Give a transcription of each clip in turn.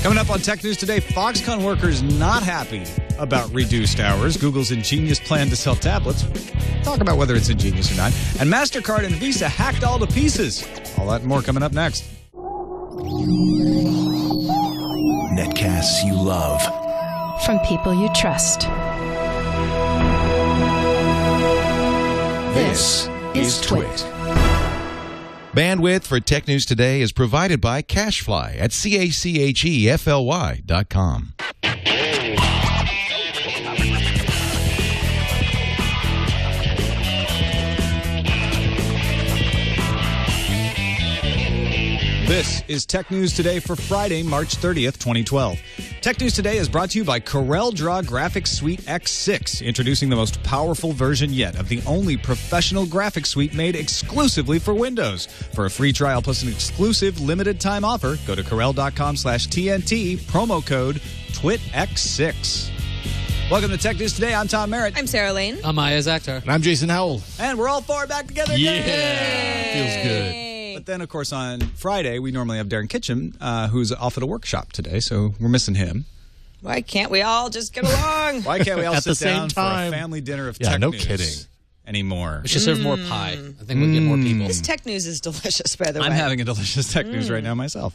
Coming up on Tech News Today, Foxconn workers not happy about reduced hours. Google's ingenious plan to sell tablets. Talk about whether it's ingenious or not. And MasterCard and Visa hacked all to pieces. All that and more coming up next. Netcasts you love. From people you trust. This is Twit. Bandwidth for Tech News Today is provided by CashFly at CACHEFLY.com. This is Tech News Today for Friday, March 30th, 2012. Tech News Today is brought to you by CorelDRAW Graphics Suite X6, introducing the most powerful version yet of the only professional graphics suite made exclusively for Windows. For a free trial plus an exclusive limited time offer, go to Corel.com/TNT, promo code TWITX6. Welcome to Tech News Today. I'm Tom Merritt. I'm Sarah Lane. I'm Maya Zakhtar. And I'm Jason Howell. And we're all four back together. Yeah, feels good. But then, of course, on Friday, we normally have Darren Kitchen, who's off at a workshop today, so we're missing him. Why can't we all just get along? Why can't we all At the sit down same time for a family dinner of Yeah, tech no news kidding. anymore? We should serve more pie. I think we'll get more people. This tech news is delicious, by the way. I'm having a delicious tech news right now myself.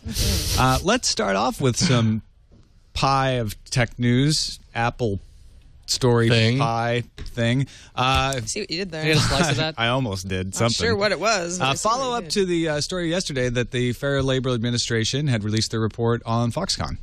Let's start off with some pie of tech news, Apple story Thing. pie thing. See what you did there. You get a slice of that? I almost did Not something. sure what it was. but I see Follow what you up did. to the story yesterday that the Fair Labor Administration had released their report on Foxconn.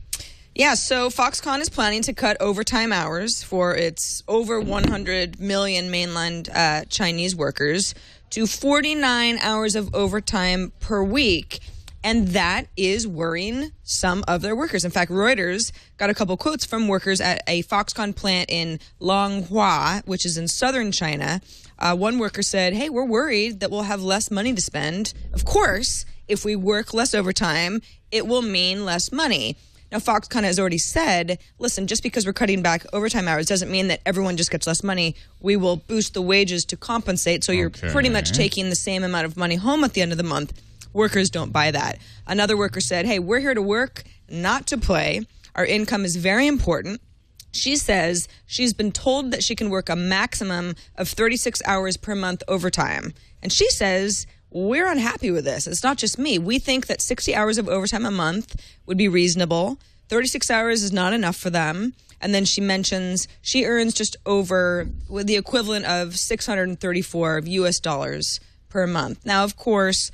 Yeah, so Foxconn is planning to cut overtime hours for its over 100 million mainland Chinese workers to 49 hours of overtime per week. And that is worrying some of their workers. In fact, Reuters got a couple quotes from workers at a Foxconn plant in Longhua, which is in southern China. One worker said, hey, we're worried that we'll have less money to spend. Of course, if we work less overtime, it will mean less money. Now, Foxconn has already said, listen, just because we're cutting back overtime hours doesn't mean that everyone just gets less money. We will boost the wages to compensate. So you're pretty much taking the same amount of money home at the end of the month. Workers don't buy that. Another worker said, hey, we're here to work, not to play. Our income is very important. She says she's been told that she can work a maximum of 36 hours per month overtime. And she says, we're unhappy with this. It's not just me. We think that 60 hours of overtime a month would be reasonable. 36 hours is not enough for them. And then she mentions she earns just over with the equivalent of $634 US per month. Now, of course,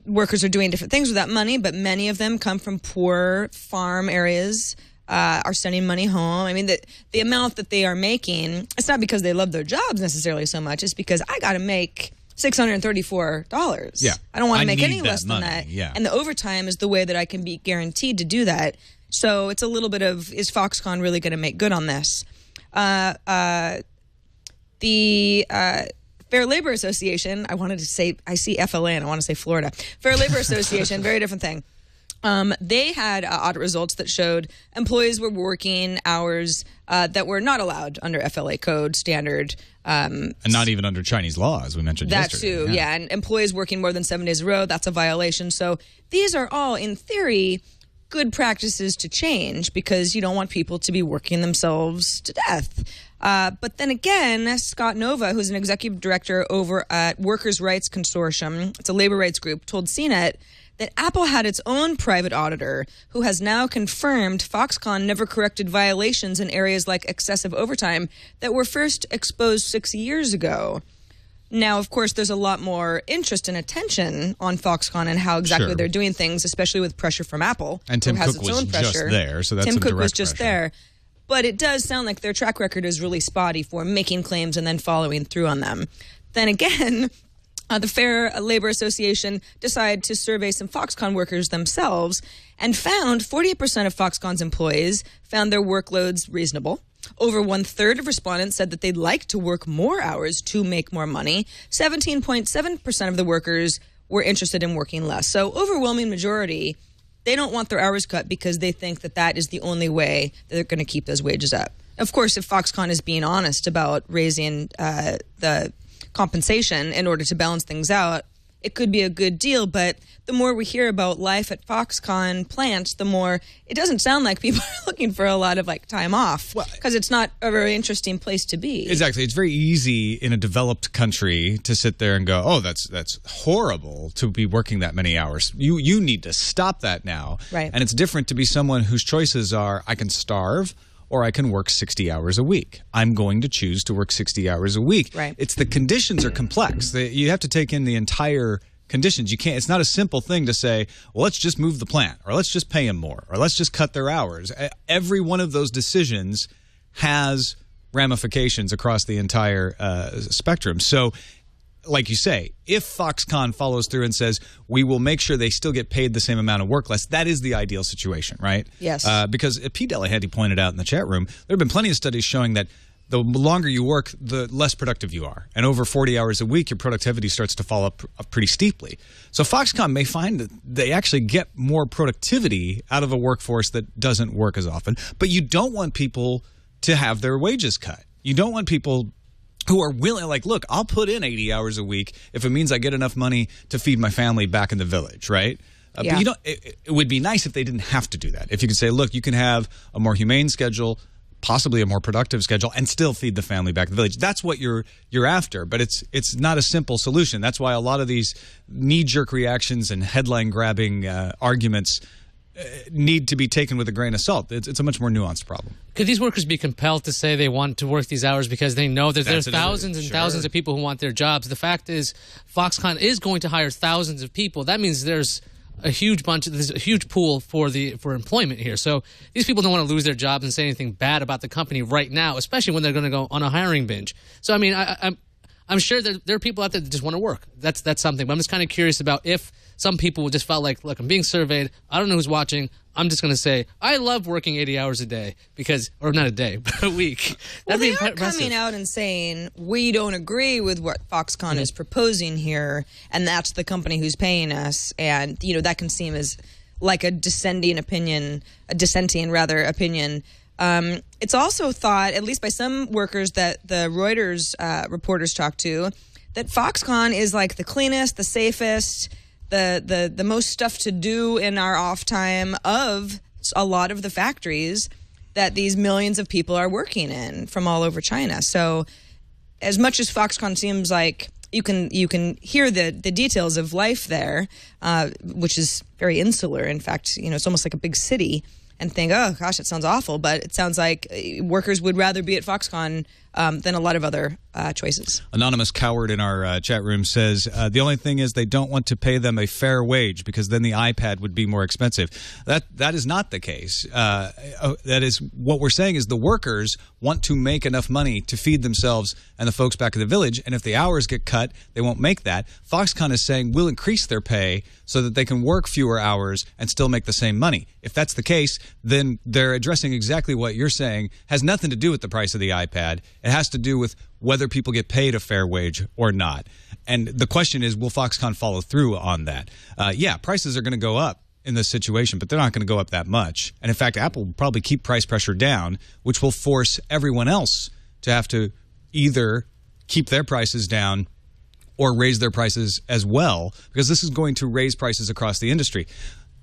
workers are doing different things with that money, but many of them come from poor farm areas, are sending money home. I mean, the amount that they are making, it's not because they love their jobs necessarily so much. It's because I got to make $634. Yeah. I don't want I to make need any that less money, than that. yeah. And the overtime is the way that I can be guaranteed to do that. So it's a little bit of, is Foxconn really going to make good on this? The Fair Labor Association, I wanted to say, I see FLA and I want to say Florida. Fair Labor Association, very different thing. They had audit results that showed employees were working hours that were not allowed under FLA code standard. And not even under Chinese law, as we mentioned That yesterday. too, yeah. And employees working more than 7 days in a row, that's a violation. So these are all, in theory, good practices to change because you don't want people to be working themselves to death. But then again, Scott Nova, who's an executive director over at Workers' Rights Consortium, it's a labor rights group, told CNET that Apple had its own private auditor who has now confirmed Foxconn never corrected violations in areas like excessive overtime that were first exposed 6 years ago. Now, of course, there's a lot more interest and attention on Foxconn and how exactly Sure. they're doing things, especially with pressure from Apple. And Tim who has Cook its was own just pressure. there, so that's Tim some Cook was direct just pressure. there. But it does sound like their track record is really spotty for making claims and then following through on them. Then again, the Fair Labor Association decided to survey some Foxconn workers themselves and found 48% of Foxconn's employees found their workloads reasonable. Over 1/3 of respondents said that they'd like to work more hours to make more money. 17.7% of the workers were interested in working less. So overwhelming majority, they don't want their hours cut because they think that that is the only way that they're going to keep those wages up. Of course, if Foxconn is being honest about raising the compensation in order to balance things out, it could be a good deal. But the more we hear about life at Foxconn plants, the more it doesn't sound like people are looking for a lot of like time off, because it's not a very interesting place to be. Exactly. It's very easy in a developed country to sit there and go, oh, that's horrible to be working that many hours. You need to stop that now. Right. And it's different to be someone whose choices are, I can starve or I can work 60 hours a week. I'm going to choose to work 60 hours a week. Right. It's the conditions are complex. You have to take in the entire conditions. You can't. It's not a simple thing to say, well, let's just move the plant, or let's just pay them more, or let's just cut their hours. Every one of those decisions has ramifications across the entire spectrum. So, like you say, if Foxconn follows through and says, we will make sure they still get paid the same amount of work less, that is the ideal situation, right? Yes. Because Pete Delahanty pointed out in the chat room, there have been plenty of studies showing that the longer you work, the less productive you are. And over 40 hours a week, your productivity starts to fall up pretty steeply. So Foxconn may find that they actually get more productivity out of a workforce that doesn't work as often. But you don't want people to have their wages cut. You don't want people who are willing, like, look, I'll put in 80 hours a week if it means I get enough money to feed my family back in the village, right? Yeah. But you don't. It would be nice if they didn't have to do that. If you could say, look, you can have a more humane schedule, possibly a more productive schedule, and still feed the family back in the village. That's what you're after, but it's not a simple solution. That's why a lot of these knee-jerk reactions and headline-grabbing arguments need to be taken with a grain of salt. It's a much more nuanced problem. Could these workers be compelled to say they want to work these hours because they know that there's thousands and thousands of people who want their jobs? The fact is, Foxconn is going to hire thousands of people. That means there's a huge pool for employment here. So these people don't want to lose their jobs and say anything bad about the company right now, especially when they're going to go on a hiring binge. So I mean, I'm sure there are people out there that just want to work. That's something. But I'm just kind of curious about if some people just felt like, look, I'm being surveyed. I don't know who's watching. I'm just going to say, I love working 80 hours a day or not a day, but a week. Well, they are coming out and saying, we don't agree with what Foxconn is proposing here, and that's the company who's paying us. And, that can seem as like a dissenting opinion. It's also thought, at least by some workers that the Reuters reporters talked to, that Foxconn is like the cleanest, the safest, the most stuff to do in our off time of a lot of the factories that these millions of people are working in from all over China. So as much as Foxconn seems like you can hear the details of life there, which is very insular. In fact, it's almost like a big city, and think, oh gosh, that sounds awful. But it sounds like workers would rather be at Foxconn than a lot of other choices. Anonymous Coward in our chat room says, the only thing is they don't want to pay them a fair wage because then the iPad would be more expensive. That is not the case. That is what we're saying is the workers want to make enough money to feed themselves and the folks back in the village, and if the hours get cut, they won't make that. Foxconn is saying we'll increase their pay so that they can work fewer hours and still make the same money. If that's the case, then they're addressing exactly what you're saying. Has nothing to do with the price of the iPad. It has to do with whether people get paid a fair wage or not. And the question is, will Foxconn follow through on that? Yeah, prices are going to go up in this situation, but they're not going to go up that much. And in fact, Apple will probably keep price pressure down, which will force everyone else to have to either keep their prices down or raise their prices as well, because this is going to raise prices across the industry.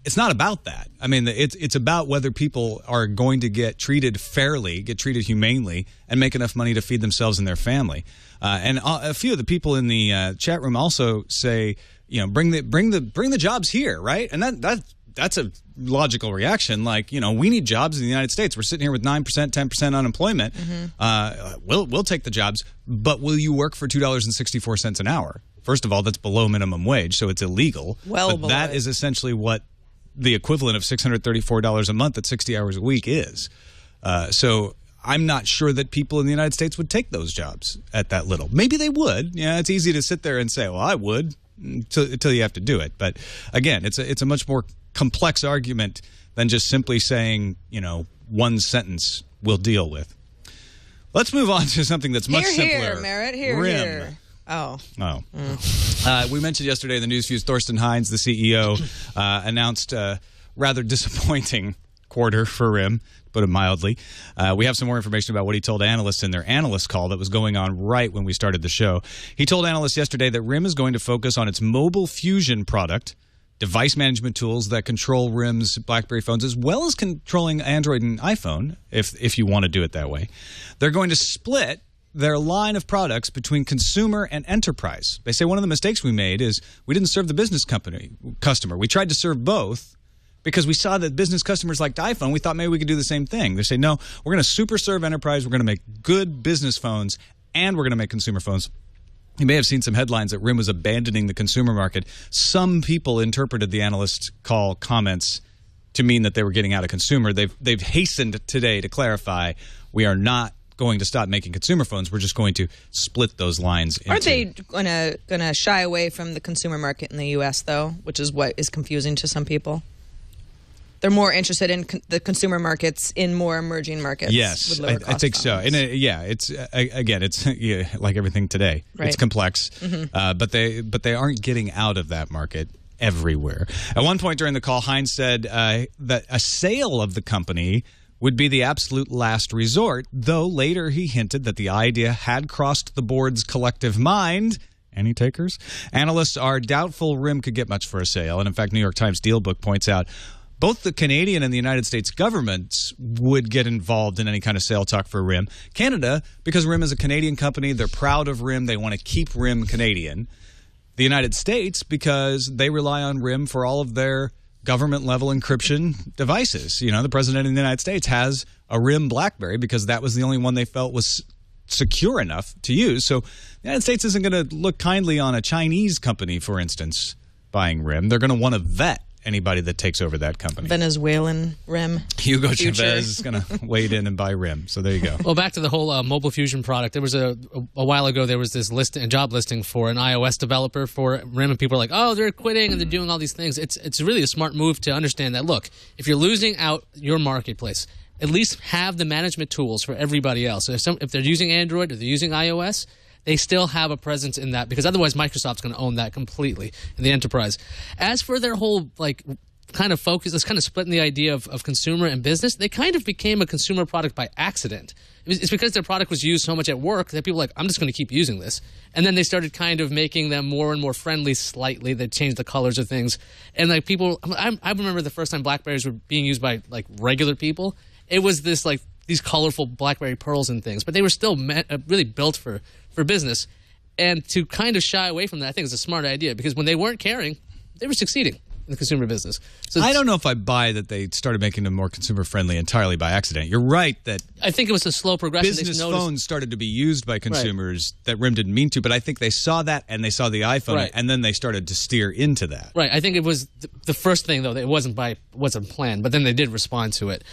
It's not about that. I mean, it's about whether people are going to get treated fairly, get treated humanely, and make enough money to feed themselves and their family. And a few of the people in the chat room also say, bring the jobs here, right? And that's a logical reaction. Like, we need jobs in the United States. We're sitting here with 9%, 10% unemployment. We'll take the jobs, but will you work for $2.64 an hour? First of all, that's below minimum wage, so it's illegal. Well, but that is essentially what the equivalent of $634 a month at 60 hours a week is. So I'm not sure that people in the United States would take those jobs at that little. Maybe they would. Yeah, it's easy to sit there and say, well, I would, until you have to do it. But again, it's a much more complex argument than just simply saying, one sentence we'll deal with. Let's move on to something that's much simpler. Here, Merritt. Here. Oh. We mentioned yesterday in the News Fuse, Thorsten Heinz, the CEO, announced rather disappointing, quarter for RIM, to put it mildly. We have some more information about what he told analysts in their analyst call that was going on right when we started the show. He told analysts yesterday that RIM is going to focus on its Mobile Fusion product, device management tools that control RIM's BlackBerry phones, as well as controlling Android and iPhone, if you want to do it that way. They're going to split their line of products between consumer and enterprise. They say one of the mistakes we made is we didn't serve the business customer. We tried to serve both because we saw that business customers liked iPhone. We thought maybe we could do the same thing. They say, no, we're going to super serve enterprise. We're going to make good business phones, and we're going to make consumer phones. You may have seen some headlines that RIM was abandoning the consumer market. Some people interpreted the analyst call comments to mean that they were getting out of consumer. They've hastened today to clarify we are not going to stop making consumer phones. We're just going to split those lines. Aren't they gonna shy away from the consumer market in the U.S. though, which is what is confusing to some people? They're more interested in the consumer markets in more emerging markets. Yes, with I think so. And it's again, it's like everything today. Right. It's complex, but they aren't getting out of that market everywhere. At one point during the call, Heinz said that a sale of the company would be the absolute last resort, though later he hinted that the idea had crossed the board's collective mind. Any takers? Analysts are doubtful RIM could get much for a sale. And in fact, New York Times Dealbook points out both the Canadian and the United States governments would get involved in any kind of sale talk for RIM. Canada, because RIM is a Canadian company, they're proud of RIM. They want to keep RIM Canadian. The United States, because they rely on RIM for all of their government-level encryption devices. You know, the president of the United States has a RIM BlackBerry because that was the only one they felt was secure enough to use. So the United States isn't going to look kindly on a Chinese company, for instance, buying RIM. They're going to want to vet anybody that takes over that company. Venezuelan RIM. Hugo Chavez is going to wade in and buy RIM. So there you go. Well, back to the whole Mobile Fusion product. There was a while ago, there was this job listing for an iOS developer for RIM, and people are like, oh, they're quitting and they're doing all these things. It's really a smart move to understand that, look, if you're losing out your marketplace, at least have the management tools for everybody else. So if they're using Android or they're using iOS, they still have a presence in that, because otherwise Microsoft's going to own that completely in the enterprise. As for their whole kind of focus, it's kind of splitting the idea of consumer and business, they kind of became a consumer product by accident. It's because their product was used so much at work that people were like, I'm just going to keep using this. And then they started kind of making them more and more friendly slightly. They changed the colors of things. And people, I remember the first time BlackBerries were being used by regular people. It was this these colorful BlackBerry pearls and things, but they were still really built for business. And to kind of shy away from that, I think is a smart idea, because when they weren't caring, they were succeeding in the consumer business. So I don't know if I buy that they started making them more consumer-friendly entirely by accident. You're right that I think it was a slow progression. Business phones started to be used by consumers that RIM didn't mean to, but I think they saw that and they saw the iPhone, and then they started to steer into that. Right. I think it was the first thing, though, that it wasn't planned, but then they did respond to it.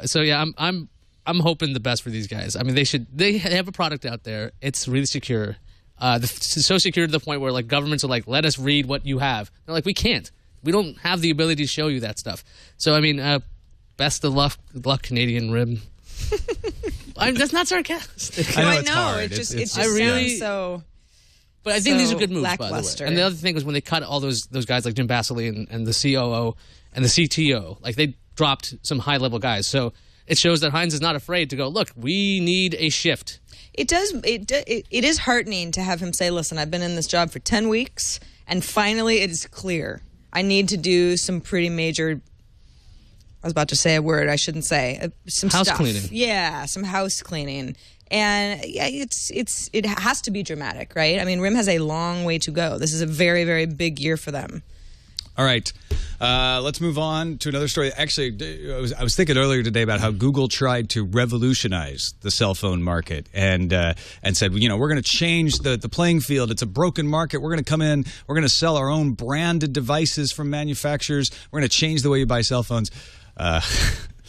So yeah, I'm hoping the best for these guys. I mean, they have a product out there. It's really secure. So secure to the point where governments are like, let us read what you have. They're like, we can't. We don't have the ability to show you that stuff. So I mean, best of luck, Canadian RIM. That's not sarcastic. I know it's it's hard. hard. It just really sounds so. But I think these are good moves, lackluster. by the way. And the other thing was when they cut all those guys like Jim Basile and the COO and the CTO, they dropped some high-level guys. So it shows that Heinz is not afraid to go, look, we need a shift. It is heartening to have him say, listen, I've been in this job for 10 weeks, and finally it is clear. I need to do some pretty major, I was about to say a word I shouldn't say, some house stuff. Cleaning. Yeah, some house cleaning. And yeah, it has to be dramatic, right? I mean, RIM has a long way to go. This is a very, very big year for them. All right. Let's move on to another story. Actually, I was thinking earlier today about how Google tried to revolutionize the cell phone market and said, we're going to change the playing field. It's a broken market. We're going to come in. We're going to sell our own branded devices from manufacturers. We're going to change the way you buy cell phones.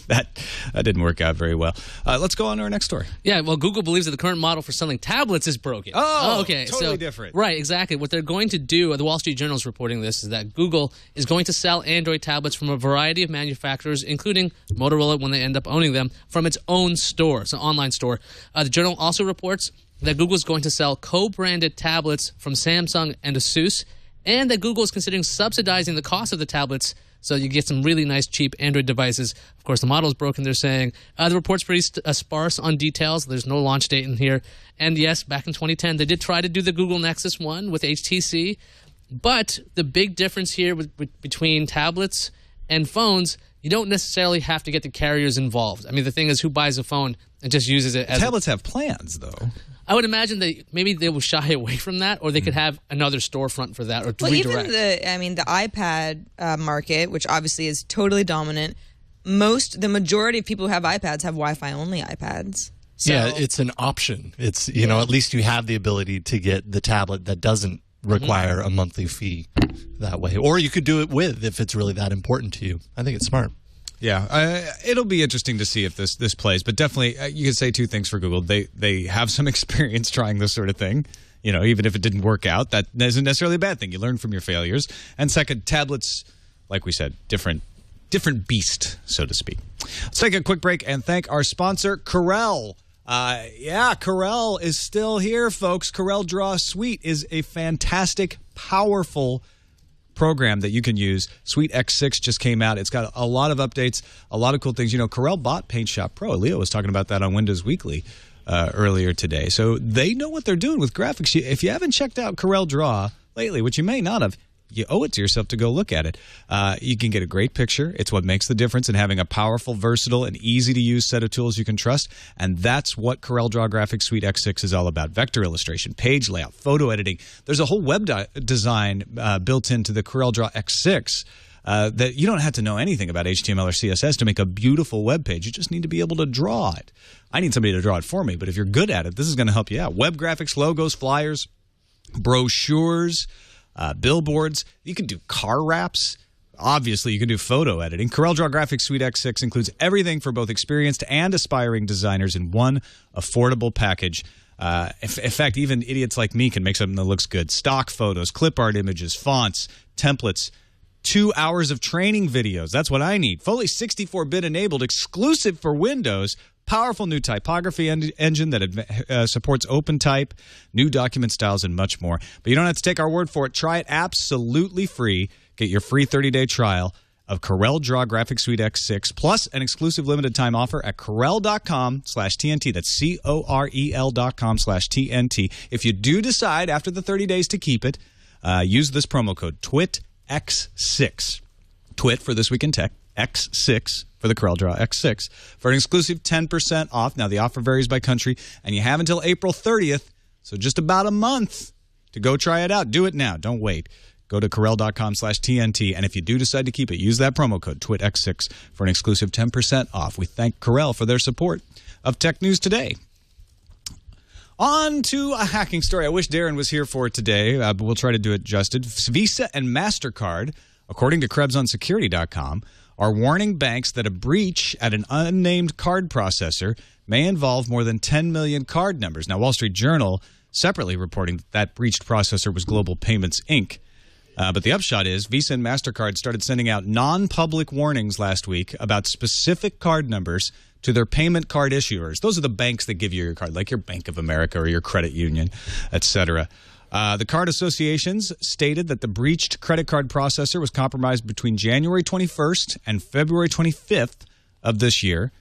That didn't work out very well. Let's go on to our next story. Yeah, well, Google believes that the current model for selling tablets is broken. Oh, okay. Totally different. Right, exactly. What they're going to do, the Wall Street Journal is reporting this, is that Google is going to sell Android tablets from a variety of manufacturers, including Motorola when they end up owning them, from its own store, it's an online store. The Journal also reports that Google is going to sell co-branded tablets from Samsung and ASUS, and that Google is considering subsidizing the cost of the tablets So you get some really nice, cheap Android devices. Of course, the model is broken, they're saying. The report's pretty sparse on details. There's no launch date in here. And yes, back in 2010, they did try to do the Google Nexus One with HTC. But the big difference here between tablets and phones, you don't necessarily have to get the carriers involved. I mean, the thing is, who buys a phone and just uses it as tablets have plans, though. I would imagine that maybe they will shy away from that, or they could have another storefront for that, or Well, redirect. even the iPad market, which obviously is totally dominant, the majority of people who have iPads have Wi-Fi only iPads. So, Yeah, it's an option. It's, at least you have the ability to get the tablet that doesn't require a monthly fee that way. Or you could do it with, if it's really that important to you. I think it's smart. Yeah, it'll be interesting to see if this plays. But definitely, you can say two things for Google. They have some experience trying this sort of thing. Even if it didn't work out, that isn't necessarily a bad thing. You learn from your failures. And second, tablets, like we said, different beast, so to speak. Let's take a quick break and thank our sponsor, Corel. Corel is still here, folks. Corel Draw Suite is a fantastic, powerful program that you can use. Suite X6 just came out. It's got a lot of updates, a lot of cool things. Corel bought PaintShop Pro. Leo was talking about that on Windows Weekly earlier today. So they know what they're doing with graphics. If you haven't checked out Corel Draw lately, which you may not have, you owe it to yourself to go look at it. You can get a great picture. It's what makes the difference in having a powerful, versatile, and easy-to-use set of tools you can trust. And that's what Corel Draw Graphics Suite X6 is all about. Vector illustration, page layout, photo editing. There's a whole web design built into the Corel Draw X6 that you don't have to know anything about HTML or CSS to make a beautiful web page. You just need to be able to draw it. I need somebody to draw it for me, but if you're good at it, this is going to help you out. Web graphics, logos, flyers, brochures, billboards. You can do car wraps. Obviously, you can do photo editing. Corel Draw Graphics Suite X6 includes everything for both experienced and aspiring designers in one affordable package. In fact, even idiots like me can make something that looks good. Stock photos, clip art images, fonts, templates, 2 hours of training videos. That's what I need. Fully 64-bit enabled, exclusive for Windows. Powerful new typography engine that supports OpenType, new document styles, and much more. But you don't have to take our word for it. Try it absolutely free. Get your free 30-day trial of Corel Draw Graphics Suite X6 plus an exclusive limited time offer at Corel.com/TNT. That's Corel.com/TNT. If you do decide after the 30 days to keep it, use this promo code TWITX6. TWIT for This Week in Tech, X6 for the Corel Draw X6 for an exclusive 10% off. Now, the offer varies by country, and you have until April 30th, so just about a month to go try it out. Do it now. Don't wait. Go to Corel.com/TNT, and if you do decide to keep it, use that promo code TWITX6 for an exclusive 10% off. We thank Corel for their support of Tech News Today. On to a hacking story. I wish Darren was here for it today, but we'll try to do it justice. Visa and MasterCard, according to KrebsOnSecurity.com, are warning banks that a breach at an unnamed card processor may involve more than 10 million card numbers. Now, Wall Street Journal separately reporting that breached processor was Global Payments, Inc. But the upshot is Visa and MasterCard started sending out non-public warnings last week about specific card numbers to their payment card issuers. Those are the banks that give you your card, like your Bank of America or your credit union, etc. The card associations stated that the breached credit card processor was compromised between January 21st and February 25th of this year.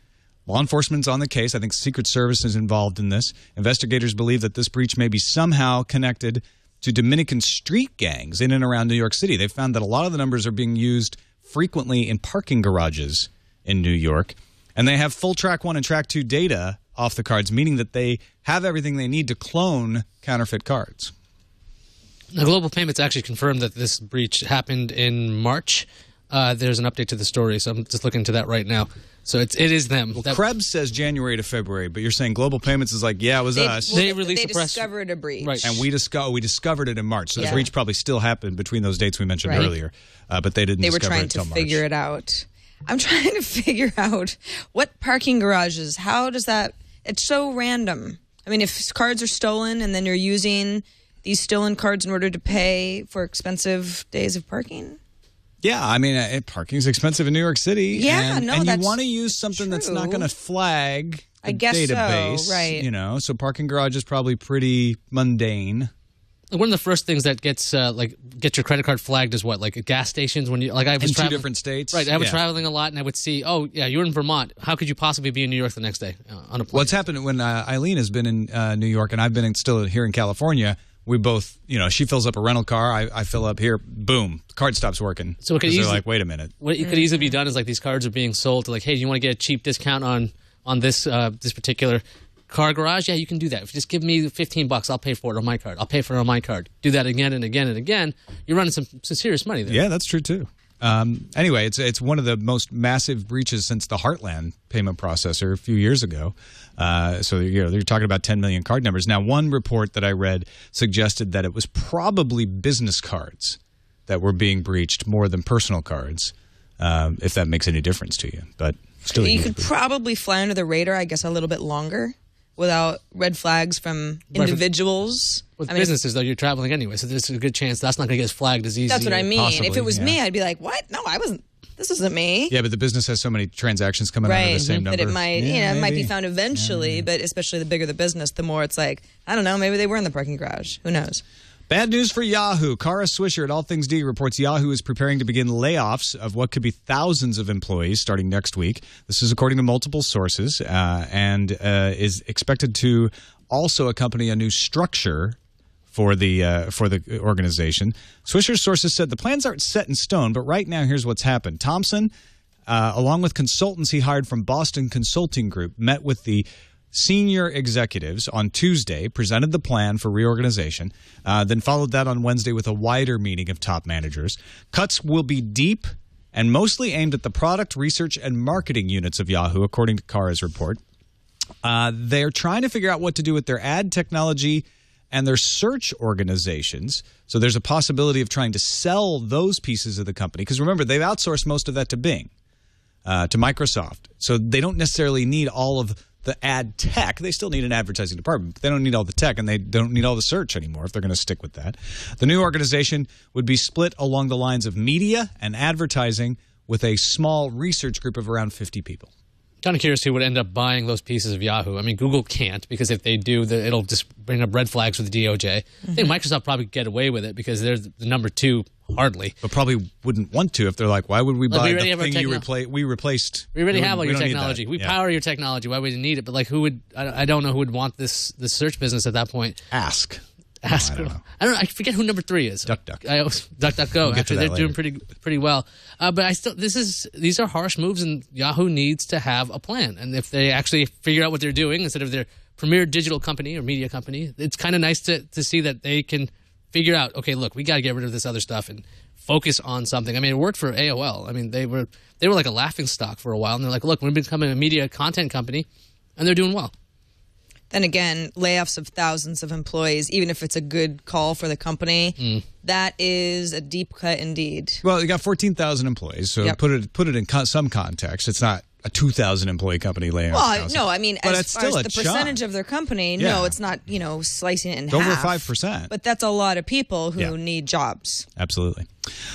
Law enforcement's on the case. I think Secret Service is involved in this. Investigators believe that this breach may be somehow connected to Dominican street gangs in and around New York City. They found that a lot of the numbers are being used frequently in parking garages in New York. And they have full Track 1 and Track 2 data off the cards, meaning that they have everything they need to clone counterfeit cards. Now, Global Payments actually confirmed that this breach happened in March. There's an update to the story, so I'm just looking into that right now. So it is them. Well, Krebs says January to February, but you're saying Global Payments is like, yeah, it was us. They released a press. Discovered a breach. Right. And we discovered it in March. So the breach probably still happened between those dates we mentioned earlier, but they didn't discover it until March. They were trying to figure it out. I'm trying to figure out what parking garages, how does that, it's so random. I mean, if cards are stolen and then you're using these stolen cards in order to pay for expensive days of parking? Yeah, I mean, parking's expensive in New York City. Yeah, and that's you want to use something that's not going to flag the I guess database. So, right. So parking garage is probably pretty mundane. One of the first things that gets your credit card flagged is what, like at gas stations when you I was in traveling, 2 different states. Right, I was traveling a lot, and I would see, oh yeah, you're in Vermont. How could you possibly be in New York the next day on a plane? What's happened when Eileen has been in New York and I've been still here in California? We both, she fills up a rental car. I fill up here. Boom, the card stops working. So it could easily, they're like, wait a minute. What it could easily be done is like these cards are being sold to like, hey, do you want to get a cheap discount on this this particular car garage? Yeah, you can do that. If you just give me $15, I'll pay for it on my card. I'll pay for it on my card. Do that again and again and again. You're running some serious money there. Yeah, that's true too. Anyway, it's one of the most massive breaches since the Heartland payment processor a few years ago. So you're talking about 10 million card numbers. Now, one report that I read suggested that it was probably business cards that were being breached more than personal cards. If that makes any difference to you, but still, you could probably fly under the radar, I guess, a little bit longer without red flags from individuals. With businesses, though, you're traveling anyway, so there's a good chance that's not going to get flagged as easy. That's what I mean. Possibly, if it was me, I'd be like, what? No, I wasn't. This isn't me. Yeah, but the business has so many transactions coming out of the same number. That it might, it might be found eventually, but especially the bigger the business, the more it's like, I don't know, maybe they were in the parking garage. Who knows? Bad news for Yahoo. Kara Swisher at All Things D reports Yahoo is preparing to begin layoffs of what could be thousands of employees starting next week. This is according to multiple sources and is expected to also accompany a new structure for the organization. Swisher's sources said the plans aren't set in stone, but right now here's what's happened. Thompson, along with consultants he hired from Boston Consulting Group, met with the senior executives on Tuesday, presented the plan for reorganization, then followed that on Wednesday with a wider meeting of top managers. Cuts will be deep and mostly aimed at the product, research, and marketing units of Yahoo, according to Kara's report. They're trying to figure out what to do with their ad technology and their search organizations. So there's a possibility of trying to sell those pieces of the company. Because remember, they've outsourced most of that to Bing, to Microsoft. So they don't necessarily need all of the ad tech. They still need an advertising department, but they don't need all the tech, and they don't need all the search anymore if they're going to stick with that. The new organization would be split along the lines of media and advertising with a small research group of around 50 people. Kind of curious who would end up buying those pieces of Yahoo. I mean, Google can't, because if they do, it'll just bring up red flags with the DOJ. I think Microsoft probably get away with it because they're the number two, hardly. But probably wouldn't want to if they're like, why would we buy the thing we replaced? We already have all your technology. We power your technology. Why would you need it? But like, who would? I don't know who would want this search business at that point. Ask. I don't know. I forget who number 3 is. DuckDuckGo. We'll Actually, they're doing pretty well. But these are harsh moves, and Yahoo needs to have a plan. And if they actually figure out what they're doing instead of their premier digital company or media company, it's kind of nice to see that they can figure out, okay, look, we got to get rid of this other stuff and focus on something. I mean, it worked for AOL. I mean, they were like a laughingstock for a while, and they're like, look, we're becoming a media content company, and they're doing well. Then again, layoffs of thousands of employees, even if it's a good call for the company, that is a deep cut indeed. Well, you got 14,000 employees, so put it in some context. It's not a 2,000 employee company laying off. Well, no, I mean, as far as the percentage of their company, no, it's not, slicing it in half. Over 5%. But that's a lot of people who need jobs. Absolutely.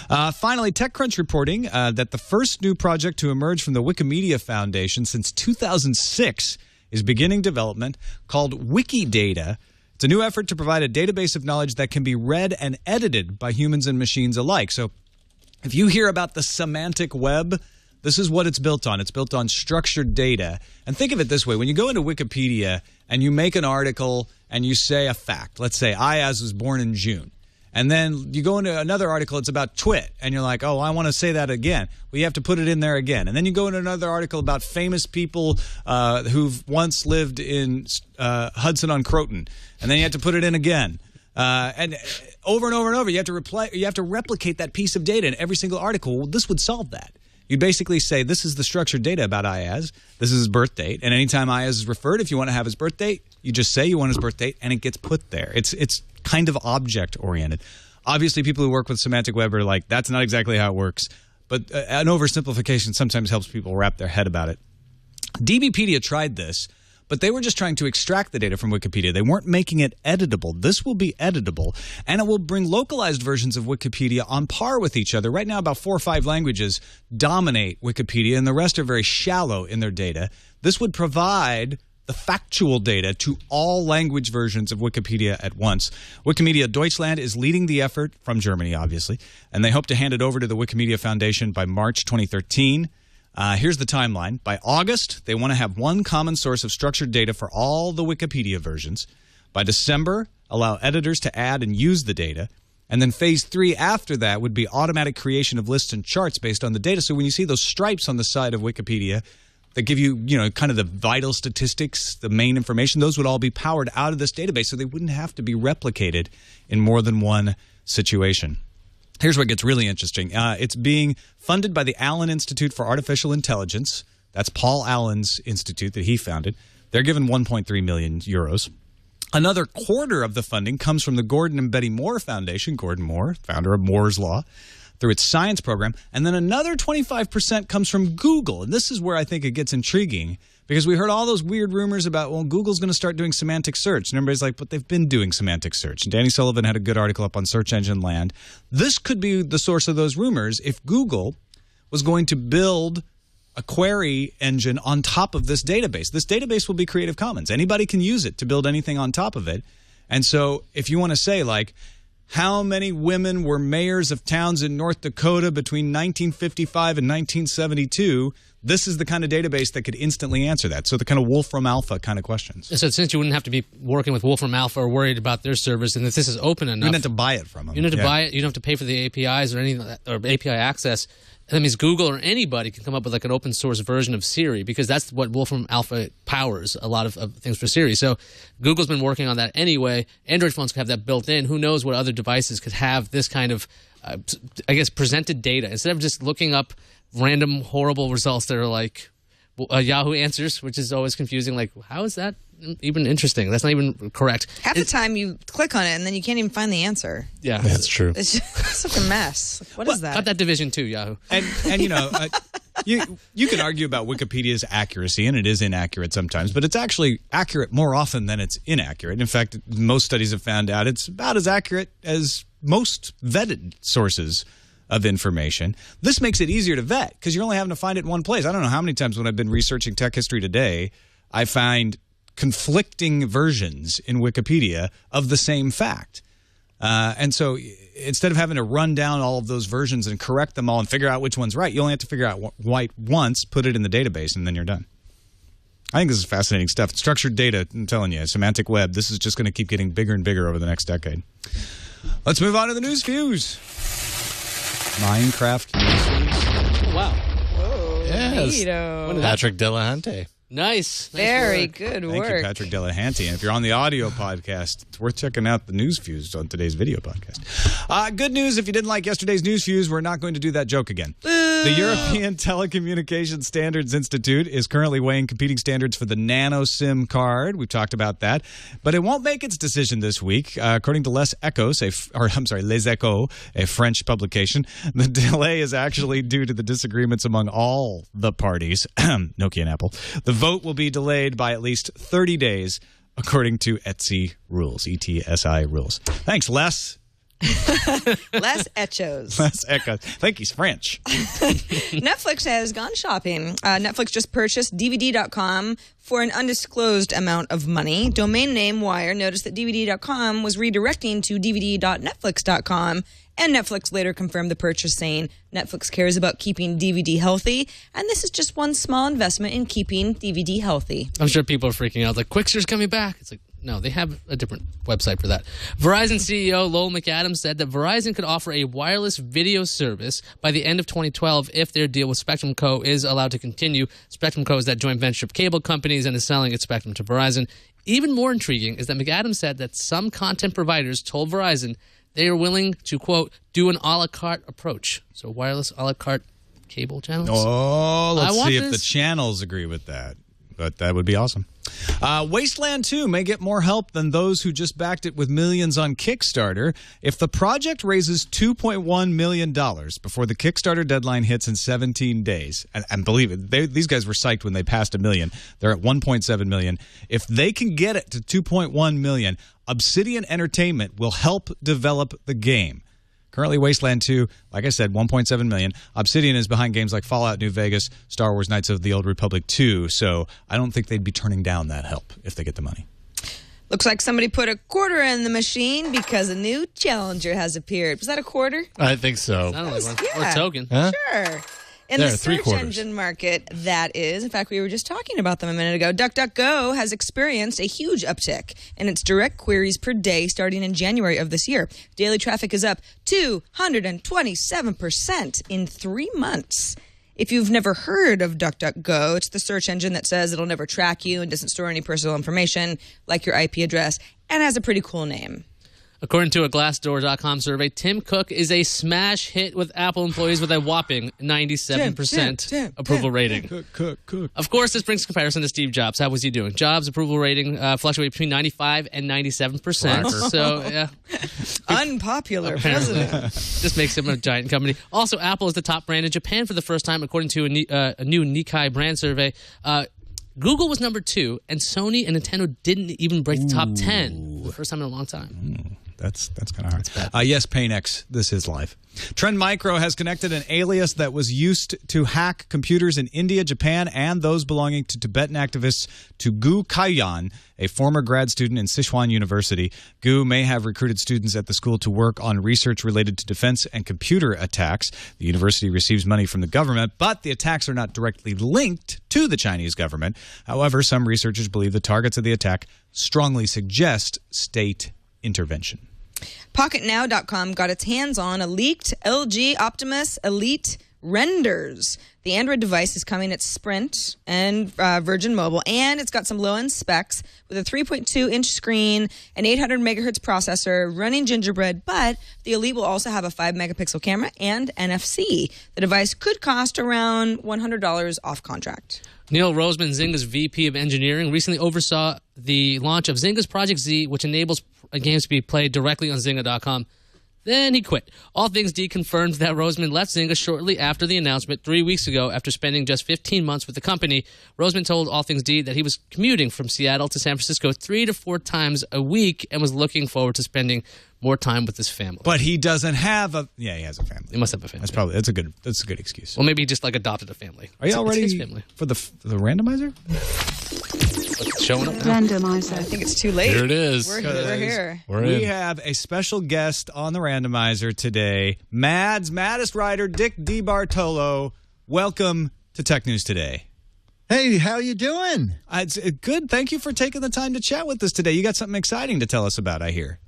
Finally, TechCrunch reporting that the first new project to emerge from the Wikimedia Foundation since 2006 is beginning development called Wikidata. It's a new effort to provide a database of knowledge that can be read and edited by humans and machines alike. So if you hear about the semantic web, this is what it's built on. It's built on structured data. And think of it this way. When you go into Wikipedia and you make an article and you say a fact, let's say Ayaz was born in June. And then you go into another article, it's about Twit, and you're like, oh, I want to say that again. Well, you have to put it in there again. And then you go into another article about famous people who've once lived in Hudson on Croton, and then you have to put it in again. And over and over and over, you have to replicate that piece of data in every single article. Well, this would solve that. You'd basically say, this is the structured data about Ayaz. This is his birth date. And anytime Ayaz is referred, if you want to have his birth date, you just say you want his birth date, and it gets put there. It's kind of object-oriented. Obviously, people who work with semantic web are like, that's not exactly how it works. But an oversimplification sometimes helps people wrap their head about it. DBpedia tried this, but they were just trying to extract the data from Wikipedia. They weren't making it editable. This will be editable, and it will bring localized versions of Wikipedia on par with each other. Right now, about 4 or 5 languages dominate Wikipedia, and the rest are very shallow in their data. This would provide the factual data to all language versions of Wikipedia at once. Wikimedia Deutschland is leading the effort, from Germany, obviously, and they hope to hand it over to the Wikimedia Foundation by March 2013. Here's the timeline. By August, they want to have one common source of structured data for all the Wikipedia versions. By December, allow editors to add and use the data. And then phase 3 after that would be automatic creation of lists and charts based on the data. So when you see those stripes on the side of Wikipedia that give you, kind of the vital statistics, the main information, those would all be powered out of this database, so they wouldn't have to be replicated in more than one situation. Here's where it gets really interesting. It's being funded by the Allen Institute for Artificial Intelligence. That's Paul Allen's institute that he founded. They're given 1.3 million euros. Another quarter of the funding comes from the Gordon and Betty Moore Foundation, Gordon Moore, founder of Moore's Law, through its science program. And then another 25% comes from Google. And this is where I think it gets intriguing, because we heard all those weird rumors about, well, Google's going to start doing semantic search. And everybody's like, but they've been doing semantic search. And Danny Sullivan had a good article up on Search Engine Land. This could be the source of those rumors if Google was going to build a query engine on top of this database. This database will be Creative Commons. Anybody can use it to build anything on top of it. And so if you want to say, like, how many women were mayors of towns in North Dakota between 1955 and 1972, this is the kind of database that could instantly answer that. So the kind of Wolfram Alpha kind of questions. So since you wouldn't have to be working with Wolfram Alpha or worried about their servers, and if this is open enough, you don't have to buy it from them. You don't have to buy it. You don't have to pay for the APIs or anything, or API access. That means Google or anybody can come up with like an open source version of Siri, because that's what Wolfram Alpha powers, a lot of things for Siri. So Google's been working on that anyway. Android phones could have that built in. Who knows what other devices could have this kind of, presented data. Instead of just looking up random horrible results that are like Yahoo Answers, which is always confusing. Like, how is that even interesting? That's not even correct. Half the time you click on it and then you can't even find the answer. Yeah, that's true. It's such a mess. What is that? Cut that division too, Yahoo. And you can argue about Wikipedia's accuracy, and it is inaccurate sometimes, but it's actually accurate more often than it's inaccurate. In fact, most studies have found out it's about as accurate as most vetted sources of information. This makes it easier to vet because you're only having to find it in one place. I don't know how many times when I've been researching tech history today, I find conflicting versions in Wikipedia of the same fact. And so instead of having to run down all of those versions and correct them all and figure out which one's right, you only have to figure out right once, put it in the database, and then you're done. I think this is fascinating stuff. Structured data, I'm telling you, semantic web, this is just going to keep getting bigger and bigger over the next decade. Let's move on to the news fuse. Minecraft news fuse. Wow. Whoa, Yes. neato. Patrick Delahunty. Nice. Very good work. Thank you, Patrick Delahunty. And if you're on the audio podcast, it's worth checking out the news fuse on today's video podcast. Good news, if you didn't like yesterday's news fuse, we're not going to do that joke again. The European Telecommunications Standards Institute is currently weighing competing standards for the Nano SIM card. We've talked about that. But it won't make its decision this week. According to Les Echos, a French publication, the delay is actually due to the disagreements among all the parties, Nokia and Apple. The vote will be delayed by at least 30 days, according to ETSI rules, ETSI rules. Thanks, Les. Les Echos. Les Echos. I think he's French. Netflix has gone shopping. Netflix just purchased DVD.com for an undisclosed amount of money. Domain name Wire noticed that DVD.com was redirecting to DVD.netflix.com, and Netflix later confirmed the purchase, saying Netflix cares about keeping DVD healthy, and this is just one small investment in keeping DVD healthy. I'm sure people are freaking out. Like, Quixter's coming back. It's like, no, they have a different website for that. Verizon CEO Lowell McAdams said that Verizon could offer a wireless video service by the end of 2012 if their deal with Spectrum Co. is allowed to continue. Spectrum Co. is that joint venture of cable companies and is selling its spectrum to Verizon. Even more intriguing is that McAdams said that some content providers told Verizon they are willing to, quote, do an a la carte approach. So wireless a la carte cable channels. Oh, let's see if the channels agree with that. But that would be awesome. Wasteland 2 may get more help than those who just backed it with millions on Kickstarter if the project raises $2.1 million before the Kickstarter deadline hits in 17 days. And believe it, these guys were psyched when they passed $1 million. They're at $1.7 million. If they can get it to $2.1 million, Obsidian Entertainment will help develop the game. Currently, Wasteland 2, like I said, $1.7 million. Obsidian is behind games like Fallout New Vegas, Star Wars Knights of the Old Republic 2, so I don't think they'd be turning down that help if they get the money. Looks like somebody put a quarter in the machine because a new challenger has appeared. Was that a quarter? I think so. Not only one. Yeah. Or a token. Huh? Sure. In There, the three search quarters. engine market, that is. In fact, we were just talking about them a minute ago. DuckDuckGo has experienced a huge uptick in its direct queries per day starting in January of this year. Daily traffic is up 227% in 3 months. If you've never heard of DuckDuckGo, it's the search engine that says it'll never track you and doesn't store any personal information like your IP address and has a pretty cool name. According to a Glassdoor.com survey, Tim Cook is a smash hit with Apple employees with a whopping 97% approval rating. Cook. Of course, this brings comparison to Steve Jobs. How was he doing? Jobs' approval rating fluctuated between 95 and 97%. So, yeah. Unpopular president. This makes him a giant company. Also, Apple is the top brand in Japan for the first time, according to a new Nikkei brand survey. Google was number 2, and Sony and Nintendo didn't even break the top 10 for the first time in a long time. That's kind of hard. Yes, PainX, this is live. Trend Micro has connected an alias that was used to hack computers in India, Japan, and those belonging to Tibetan activists to Gu Kaiyan, a former grad student in Sichuan University. Gu may have recruited students at the school to work on research related to defense and computer attacks. The university receives money from the government, but the attacks are not directly linked to the Chinese government. However, some researchers believe the targets of the attack strongly suggest state intervention. PocketNow.com got its hands on a leaked LG Optimus Elite renders. The Android device is coming at Sprint and Virgin Mobile, and it's got some low-end specs with a 3.2-inch screen, an 800 megahertz processor, running Gingerbread, but the Elite will also have a 5-megapixel camera and NFC. The device could cost around $100 off contract. Neil Roseman, Zynga's VP of Engineering, recently oversaw the launch of Zynga's Project Z, which enables games to be played directly on Zynga.com. Then he quit. All Things D confirmed that Roseman left Zynga shortly after the announcement 3 weeks ago after spending just 15 months with the company. Roseman told All Things D that he was commuting from Seattle to San Francisco 3 to 4 times a week and was looking forward to spending more time with his family. But he doesn't have a... Yeah, he has a family. He must have a family. That's a good excuse. Well, maybe he just adopted a family. Are you all ready his family. for the randomizer? It's showing up now. Randomizer. I think it's too late. Here it is. We're here. We have a special guest on the randomizer today, Mad's Maddest writer, Dick DeBartolo. Welcome to Tech News Today. Hey, how you doing? It's good. Thank you for taking the time to chat with us today. You got something exciting to tell us about, I hear.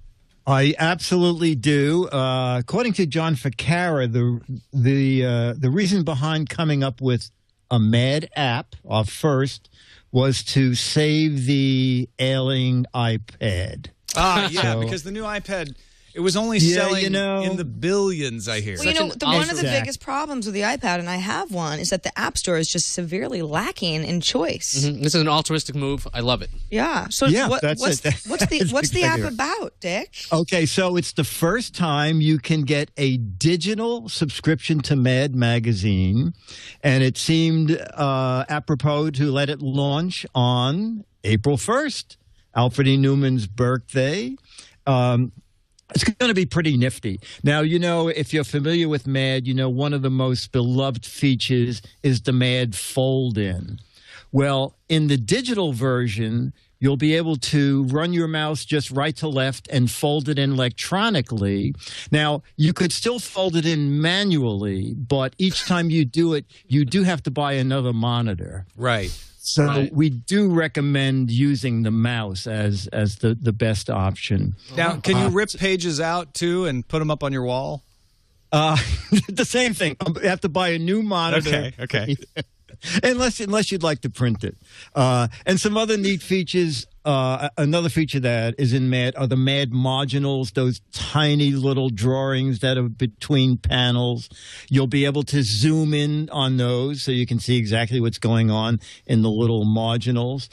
I absolutely do. According to John Ficarra, the reason behind coming up with a Mad app, our first, was to save the ailing iPad. Because the new iPad, it was only selling in the billions, I hear. Well, one of the biggest problems with the iPad, and I have one, is that the App Store is just severely lacking in choice. Mm-hmm. This is an altruistic move. I love it. Yeah. So what's the app about, Dick? Okay, so it's the first time you can get a digital subscription to Mad Magazine, and it seemed apropos to let it launch on April 1st, Alfred E. Newman's birthday. It's going to be pretty nifty. Now, if you're familiar with Mad, one of the most beloved features is the Mad fold-in. Well, in the digital version, you'll be able to run your mouse just right to left and fold it in electronically. Now, you could still fold it in manually, but each time you do it, you do have to buy another monitor. Right. So we do recommend using the mouse as the best option. Now, can you rip pages out, too, and put them up on your wall? The same thing. You have to buy a new monitor. Okay. Unless you'd like to print it. And some other neat features. Another feature that is in Mad are the Mad marginals, those tiny little drawings that are between panels. You'll be able to zoom in on those so you can see exactly what's going on in the little marginals.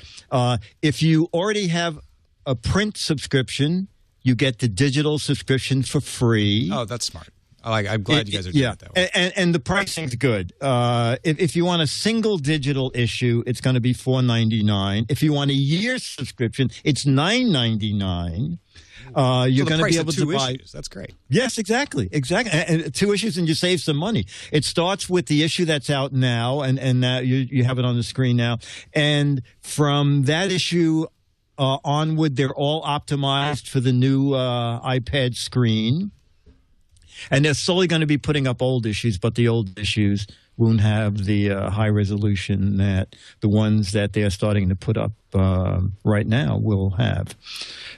If you already have a print subscription, you get the digital subscription for free. Oh, that's smart. Oh, I'm glad you guys are doing it that way. And the pricing's good. If you want a single digital issue, it's going to be $4.99. If you want a year subscription, it's $9.99. You're going to be able to buy issues. That's great. Yes, exactly. And 2 issues, and you save some money. It starts with the issue that's out now, and now you have it on the screen now. And from that issue onward, they're all optimized for the new iPad screen. And they're slowly going to be putting up old issues, but the old issues won't have the high resolution that the ones that they're starting to put up right now will have.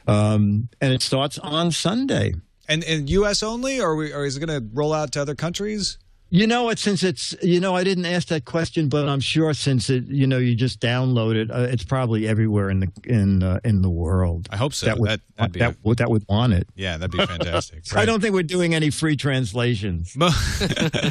And it starts on Sunday. And U.S. only, or is it going to roll out to other countries? You know what? Since it's, I didn't ask that question, but I'm sure since it, you just download it, it's probably everywhere in the world. I hope so. That would want it. Yeah, that'd be fantastic. Right? I don't think we're doing any free translations.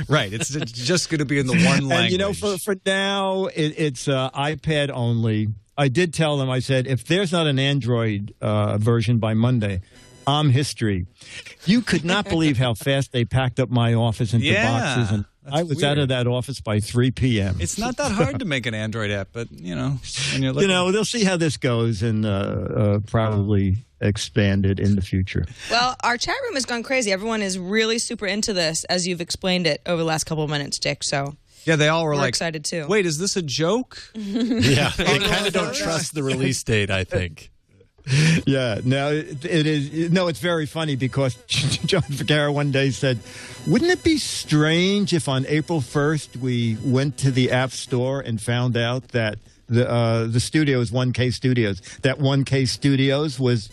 Right. It's just going to be in the one language. And for now, it's iPad only. I did tell them. I said, if there's not an Android version by Monday, I'm history. You could not believe how fast they packed up my office into boxes, and I was out of that office by 3 p.m. It's not that hard to make an Android app, but when you're looking, they'll see how this goes and probably expand it in the future. Well, our chat room has gone crazy. Everyone is really super into this, as you've explained it over the last couple of minutes, Dick. So. Yeah, they all were like excited too. Wait, is this a joke? Yeah, they kind of don't trust the release date, I think. Yeah, no, it is. No, it's very funny because John Ficarra one day said, wouldn't it be strange if on April 1st we went to the App Store and found out that the studios, 1K Studios, that 1K Studios was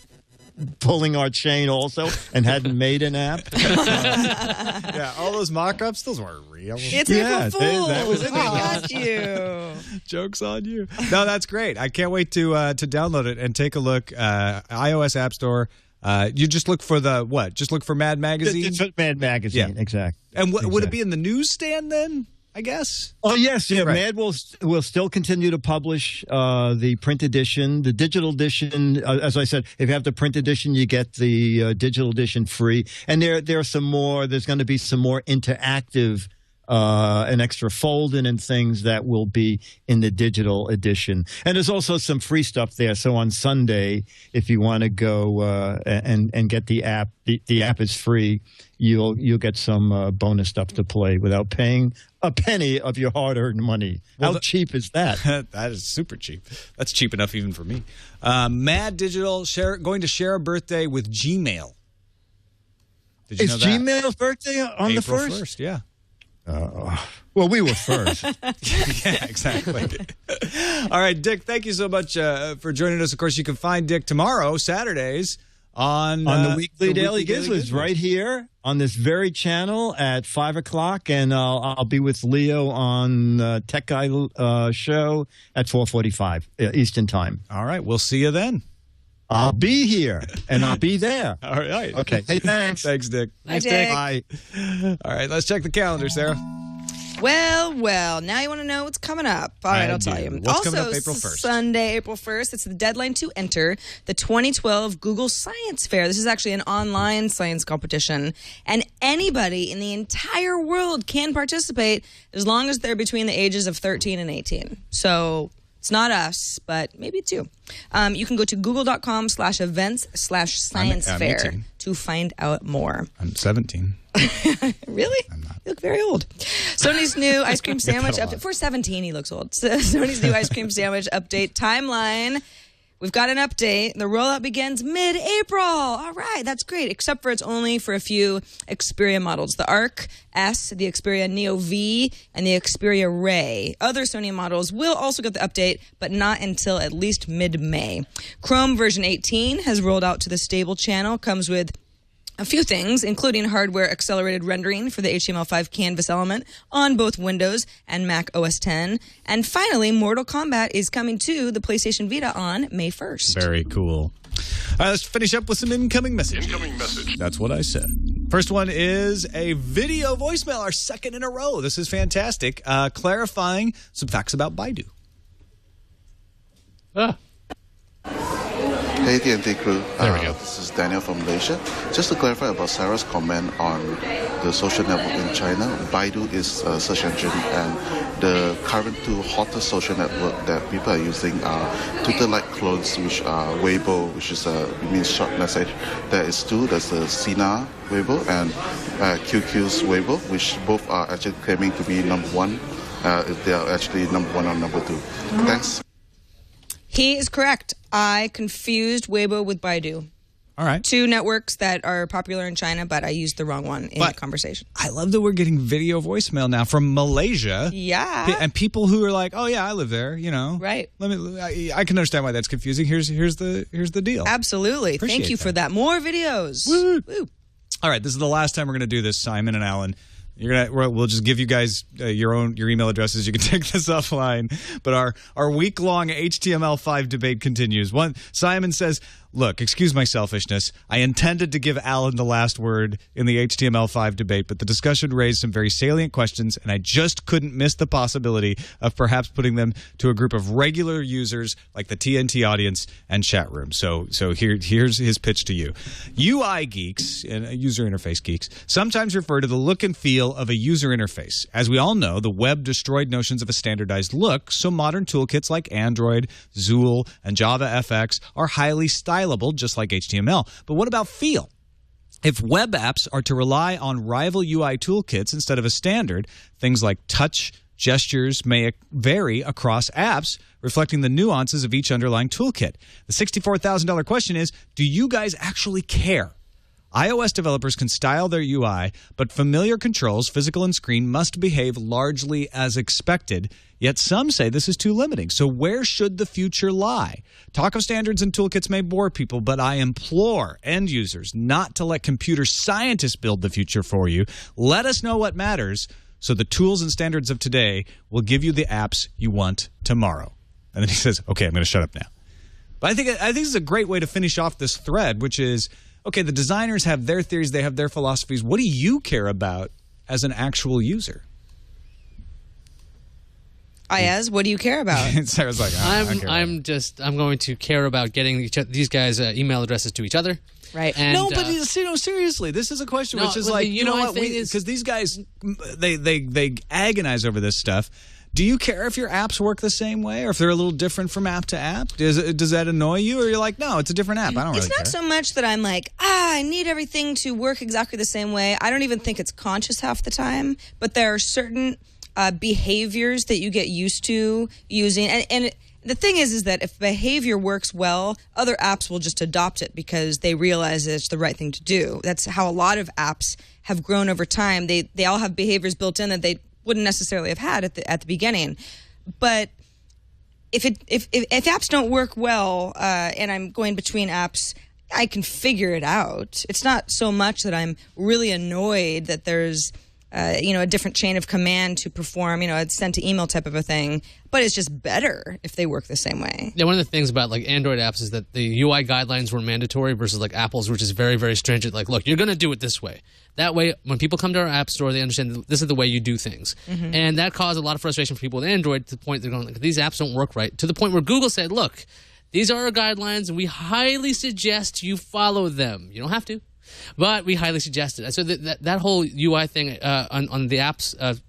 pulling our chain also and hadn't made an app? Yeah, all those mock-ups, those weren't real. It's April Fool's. That was it. Got you. Joke's on you. No, that's great. I can't wait to download it and take a look. iOS App Store. You just look for Just look for Mad Magazine? It's Mad Magazine, yeah. Exactly. And would it be in the newsstand then? I guess. Oh, yes. Yeah, right. Mad will still continue to publish the print edition. The digital edition, as I said, if you have the print edition, you get the digital edition free. And there are some more. There's going to be some more interactive an extra fold-in and things that will be in the digital edition. And there's also some free stuff there. So on Sunday, if you want to go and get the app, the app is free. You'll get some bonus stuff to play without paying a penny of your hard-earned money. How cheap is that? That is super cheap. That's cheap enough even for me. Mad Digital going to share a birthday with Gmail. Did you know that? Gmail's birthday on April the 1st? 1st, yeah. Well, we were first. Yeah, exactly. All right, Dick, thank you so much for joining us. Of course, you can find Dick tomorrow, Saturdays, on the Weekly Daily Gizmos right here on this very channel at 5 o'clock. And I'll be with Leo on Tech Guy show at 4:45 Eastern Time. All right, we'll see you then. I'll be here, and I'll be there. All right. Okay. Hey, thanks. Thanks, Dick. Thanks, Dick. Bye. All right, let's check the calendar, Sarah. Well, now you want to know what's coming up. All right, I'll tell you. What's coming up April 1st? Sunday, April 1st, it's the deadline to enter the 2012 Google Science Fair. This is actually an online science competition, and anybody in the entire world can participate as long as they're between the ages of 13 and 18. So it's not us, but maybe it's you. You can go to google.com/events/science fair to find out more. I'm 17. Really? I'm not. You look very old. Sony's new ice cream sandwich update. For 17, he looks old. Sony's new ice cream sandwich update timeline. We've got an update. The rollout begins mid-April. All right, that's great, except for it's only for a few Xperia models. The Arc S, the Xperia Neo V, and the Xperia Ray. Other Sony models will also get the update, but not until at least mid-May. Chrome version 18 has rolled out to the stable channel, comes with a few things, including hardware accelerated rendering for the HTML5 canvas element on both Windows and Mac OS X. And finally, Mortal Kombat is coming to the PlayStation Vita on May 1st. Very cool. All right, let's finish up with some incoming messages. That's what I said. First one is a video voicemail, our second in a row. This is fantastic. Clarifying some facts about Baidu. Hey TNT crew. There we go. This is Daniel from Malaysia. Just to clarify about Sarah's comment on the social network in China, Baidu is a search engine, and the current two hottest social network that people are using are Twitter-like clones, which are Weibo, which is means short message. There is two. There's the Sina Weibo and QQ's Weibo, which both are actually claiming to be number one. They are actually number one or number two. Thanks. He is correct. I confused Weibo with Baidu. All right. Two networks that are popular in China, but I used the wrong one in the conversation. I love that we're getting video voicemail now from Malaysia. Yeah. And people who are like, "Oh yeah, I live there," you know. Right. I can understand why that's confusing. Here's the deal. Absolutely. Thank you for that. More videos. Woo. Woo. All right, this is the last time we're going to do this, Simon and Alan. We'll just give you guys your email addresses. You can take this offline. But our week-long HTML5 debate continues. Simon says, "Look, excuse my selfishness. I intended to give Alan the last word in the HTML5 debate, but the discussion raised some very salient questions, and I just couldn't miss the possibility of perhaps putting them to a group of regular users like the TNT audience and chat room. So here's his pitch to you. UI geeks, and user interface geeks, sometimes refer to the look and feel of a user interface. As we all know, the web destroyed notions of a standardized look, so modern toolkits like Android, Zool, and JavaFX are highly stylable, just like HTML. But what about feel? If web apps are to rely on rival UI toolkits instead of a standard, things like touch, gestures may vary across apps, reflecting the nuances of each underlying toolkit. The $64,000 question is, do you guys actually care? iOS developers can style their UI, but familiar controls, physical and screen, must behave largely as expected. Yet some say this is too limiting. So where should the future lie? Talk of standards and toolkits may bore people, but I implore end users not to let computer scientists build the future for you. Let us know what matters, so the tools and standards of today will give you the apps you want tomorrow." And then he says, "Okay, I'm going to shut up now." But I think this is a great way to finish off this thread, which is, okay, the designers have their theories, they have their philosophies. What do you care about as an actual user? Ayaz, what do you care about? Sarah's like, I'm going to care about getting these guys' email addresses to each other. Right. And, no, but seriously, this is a question which is like, you know what? Because these guys, they agonize over this stuff. Do you care if your apps work the same way, or if they're a little different from app to app? Does that annoy you, or you're like, no, it's a different app? I don't really care. It's not so much that I'm like, I need everything to work exactly the same way. I don't even think it's conscious half the time, but there are certain behaviors that you get used to using, and the thing is that if behavior works well, other apps will just adopt it because they realize it's the right thing to do. That's how a lot of apps have grown over time. They all have behaviors built in that they wouldn't necessarily have had at the beginning. But if apps don't work well, and I'm going between apps, I can figure it out. It's not so much that I'm really annoyed that there's a different chain of command to perform, a send to email type of a thing. But it's just better if they work the same way. Yeah, one of the things about like Android apps is that the UI guidelines were mandatory versus like Apple's, which is very, very stringent. Like, look, you're going to do it this way. That way, when people come to our app store, they understand that this is the way you do things. Mm-hmm. And that caused a lot of frustration for people with Android to the point they're going, like, these apps don't work right. To the point where Google said, look, these are our guidelines, and we highly suggest you follow them. You don't have to, but we highly suggest it. And so that whole UI thing on the apps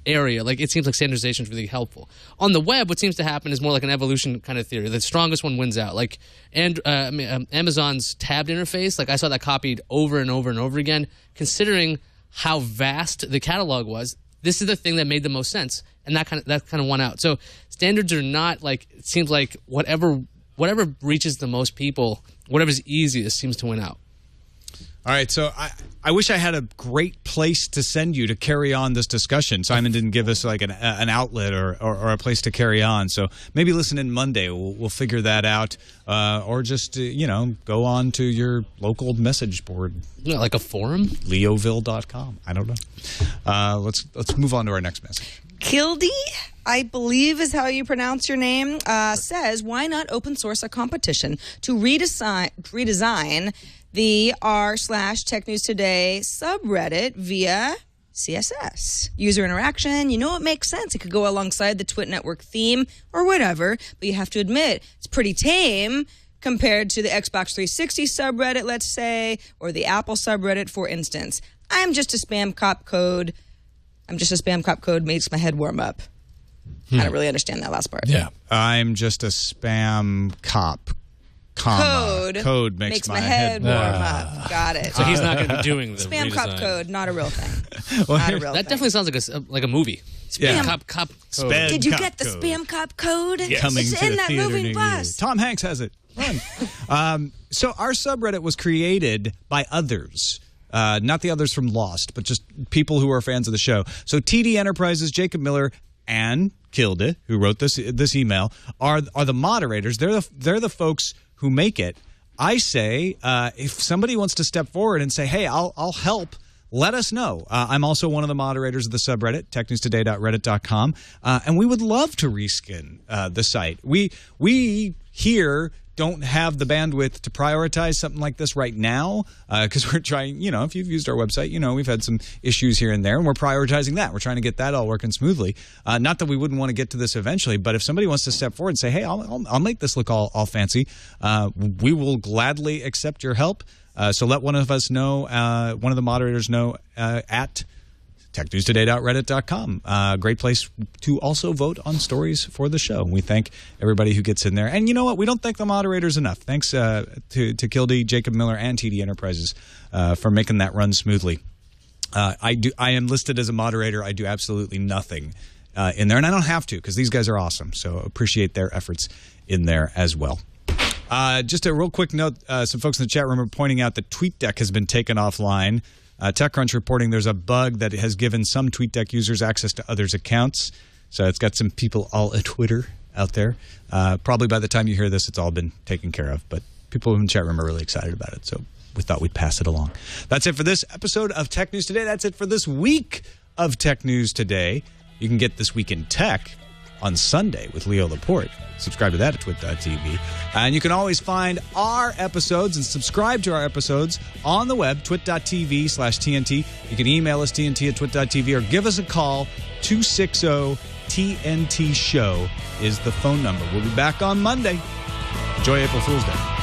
area, like, it seems like standardization is really helpful. On the web, what seems to happen is more like an evolution kind of theory. The strongest one wins out. Like, Amazon's tabbed interface, like I saw that copied over and over and over again. Considering how vast the catalog was, this is the thing that made the most sense, and that kind of won out. So standards are not like, it seems like whatever reaches the most people, whatever's easiest seems to win out. All right, so I wish I had a great place to send you to carry on this discussion. Simon didn't give us like an outlet or a place to carry on. So maybe listen in Monday. We'll figure that out, or just go on to your local message board, like a forum, leoville.com. I don't know. Let's move on to our next message. Kildy, I believe is how you pronounce your name, says, why not open source a competition to redesign the r/Tech News Today subreddit via CSS. User interaction, it makes sense. It could go alongside the Twit Network theme or whatever, but you have to admit, it's pretty tame compared to the Xbox 360 subreddit, let's say, or the Apple subreddit, for instance. I'm just a spam cop code makes my head warm up. I don't really understand that last part. Yeah. I'm just a spam cop. Code makes my head warm up. Got it. So he's not going to be doing the spam redesign. cop code, not a real thing. That definitely sounds like a movie. Spam cop code. Spam Did you cop get the code. spam cop code? Yes. Coming It's to in the that theater moving near bus. you. Tom Hanks has it. Run. So our subreddit was created by others. Not the others from Lost, but just people who are fans of the show. So TD Enterprises, Jacob Miller, and Kilde, who wrote this email, are the moderators. They're the folks who make it. I say, if somebody wants to step forward and say, hey, I'll help, let us know. I'm also one of the moderators of the subreddit, technewstoday.reddit.com, and we would love to reskin the site. We here don't have the bandwidth to prioritize something like this right now because we're trying, if you've used our website, we've had some issues here and there, and we're prioritizing that. We're trying to get that all working smoothly. Not that we wouldn't want to get to this eventually, but if somebody wants to step forward and say, hey, I'll make this look all fancy, we will gladly accept your help. So let one of us know, one of the moderators know at technewstoday.reddit.com. Great place to also vote on stories for the show. We thank everybody who gets in there. And you know what? We don't thank the moderators enough. Thanks to Kilde, Jacob Miller, and TD Enterprises for making that run smoothly. I am listed as a moderator. I do absolutely nothing in there, and I don't have to because these guys are awesome. So appreciate their efforts in there as well. Just a real quick note, some folks in the chat room are pointing out that TweetDeck has been taken offline. TechCrunch reporting there's a bug that has given some TweetDeck users access to others' accounts. So it's got some people all at Twitter out there. Probably by the time you hear this, it's all been taken care of. But people in the chat room are really excited about it. So we thought we'd pass it along. That's it for this episode of Tech News Today. That's it for this week of Tech News Today. You can get This Week in Tech on Sunday with Leo Laporte. Subscribe to that at twit.tv. And you can always find our episodes and subscribe to our episodes on the web, twit.tv/TNT. You can email us, TNT@twit.tv, or give us a call. 260-TNT-SHOW is the phone number. We'll be back on Monday. Enjoy April Fool's Day.